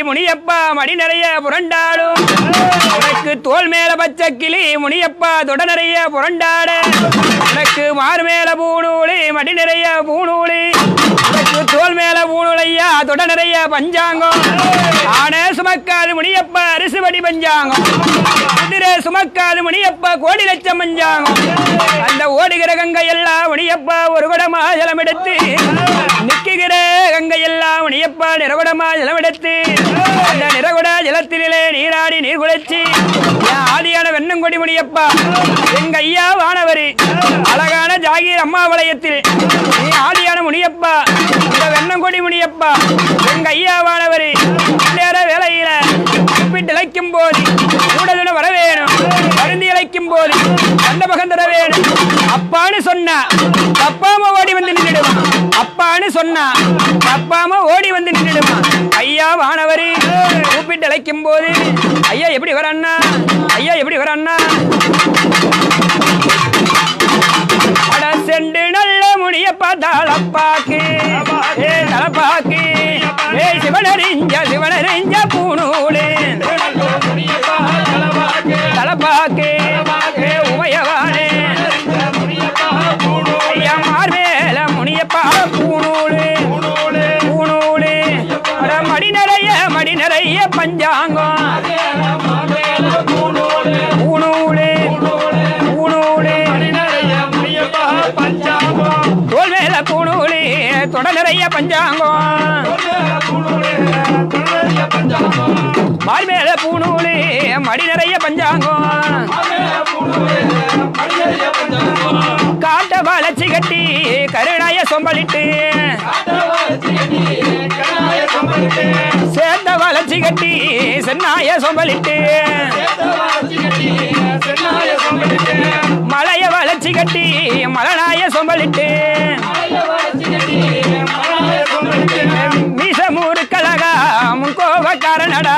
முனியப்பா மடி நிறைய புரண்டாடும் உனக்கு தோல் மேல பச்சை கிளி முனியப்பா தொட நிறைய புரண்டாட உனக்கு மாறு மேல பூணூலி மடி நிறைய பூணூலி உனக்கு தோல் மேல பூணூலையா தொட நிறைய பஞ்சாங்கம் ஆனே சுமக்காது முனியப்பா அரிசுபடி பஞ்சாங்கம் குதிரை சுமக்காது முனியப்பா கோடி லட்சம் பஞ்சாங்கம் அந்த ஓடுகிற கங்கை எல்லாம் முனியப்பா ஒரு குடமா ஜலம் எடுத்து நிற்கிற கங்கை எல்லாம் முனியப்பா நிறகுடமா ஜலம் எடுத்து அந்த நிறகுட ஜலத்திலே நீராடி நீர் குளிச்சு ஆதியான வெண்ணங்கொடி முனியப்பா எங்க ஐயா வானவரி அழகான ஜாகீர் அம்மா வளையத்தில் நீ ஆதியான முனியப்பா இந்த வெண்ணங்கொடி முனியப்பா எங்க ஐயா வானவரி நேர வேலையில உப்பிட்டு இழைக்கும் போது கூடலுடன் வர வேணும் மருந்தி இழைக்கும் போது கண்ட பகந்தர வேணும் அப்பான்னு சொன்னா தப்பாம ஓடி வந்து நின்றுடுமா அப்பான்னு சொன்னா தப்பாம ஓடி வந்து நின்றுடுமா ஐயா வானவரி கூப்பிட்டு அழைக்கும் போது ஐயா எப்படி வர அண்ணா ஐயா எப்படி வர அண்ணா அட செண்டு நல்ல முனியப்பா தலப்பாக்கு ஏ தலப்பாக்கு ஏ சிவனறிஞ்ச பூணூலே தலப்பாக்கு ஏ உமையவானே ஐயா மார்மேல முனியப்பா பூணூலே பூணூலே அட மடி நிறைய பஞ்சாங்கம் பூணூலே பூணூலே தோல் மேல பூணூலே தொட நிறைய பஞ்சாங்கம் மார் மேல பூணூலு மடி நிறைய பஞ்சாங்கம் காட்ட வளர்ச்சி கட்டி கருணாய சொம்பலிட்டு சேர்ந்த வளர்ச்சி கட்டி சென்னாய சொம்பலிட்டு மலைய வளர்ச்சி கட்டி மலனாய சொம்பலிட்டு மீசமூரு கலகா முன்கோபக்காரனடா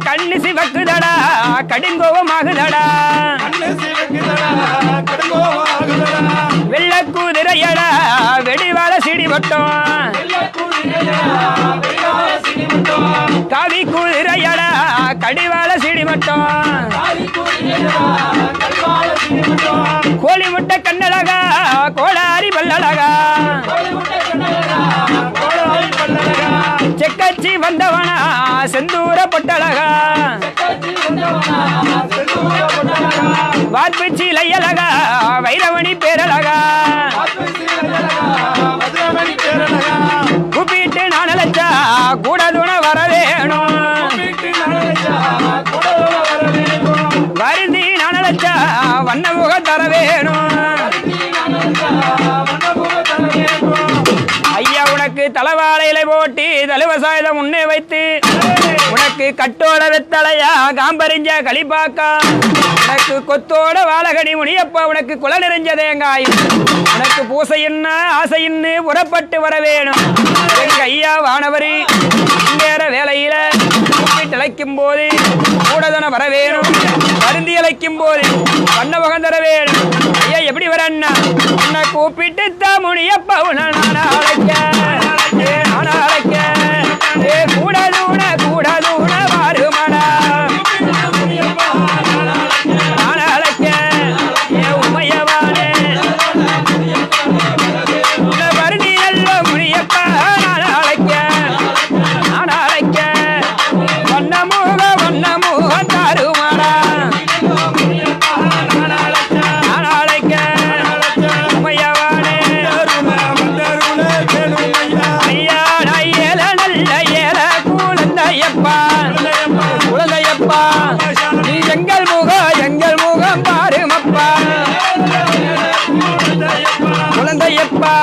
கண்ணு சிவக்குதடா கடுங்கோவமாகுதடா வெள்ள குதிரையடா வெடிவாள சிடிபட்டோம் காவி குதிரையடா கடிவாள சிடிமட்டோம் கோழி முட்டை கண்ணழகா கோளாரி பல்லழகா செக்கச்சி வந்தவனா செந்தூர பொட்டழகா வார்பிச்சி லையழகா வைரவணி பேரழகா கூப்பிட்டு நான் அழைச்சா கூட துணை வர வேணும் வருந்தி நான் அழைச்சா வண்ண முகம் தர வேணும் ஐயா உனக்கு தலவாழையில போட்டி தலுவசாயுதம் முன்னே வைத்து உனக்கு கட்டோட வெத்தலையா காம்பறிஞ்ச களிப்பாக்கா உனக்கு கொத்தோட வாழகடி முனியப்பா உனக்கு குல நிறைஞ்ச தேங்காயும் உனக்கு பூசையின்னு ஆசையின்னு புறப்பட்டு வர வேணும் எங்க ஐயா வானவரி இங்கேற வேலையில கூப்பிட்டு அழைக்கும் போது கூடதன வர வேணும் வருந்தி அழைக்கும் போது வண்ண முகம் தர வேணும் ஐயா எப்படி வர அண்ணா உன்னை கூப்பிட்டு தான் முனியப்பா உன்னை நான் அழைக்க கூடதூன வாருமடா நான் அழைக்க உமையவானே வருந்தி நல்ல முனியப்பா நான் அழைக்க வண்ண முகம் தாருமாடா நான் அழைக்க உமையவானே ஐயா நான் ஏல நல்ல ஏல குழந்தையப்பா நீ எங்கள் முகம் பாருமப்பா குழந்தையப்பா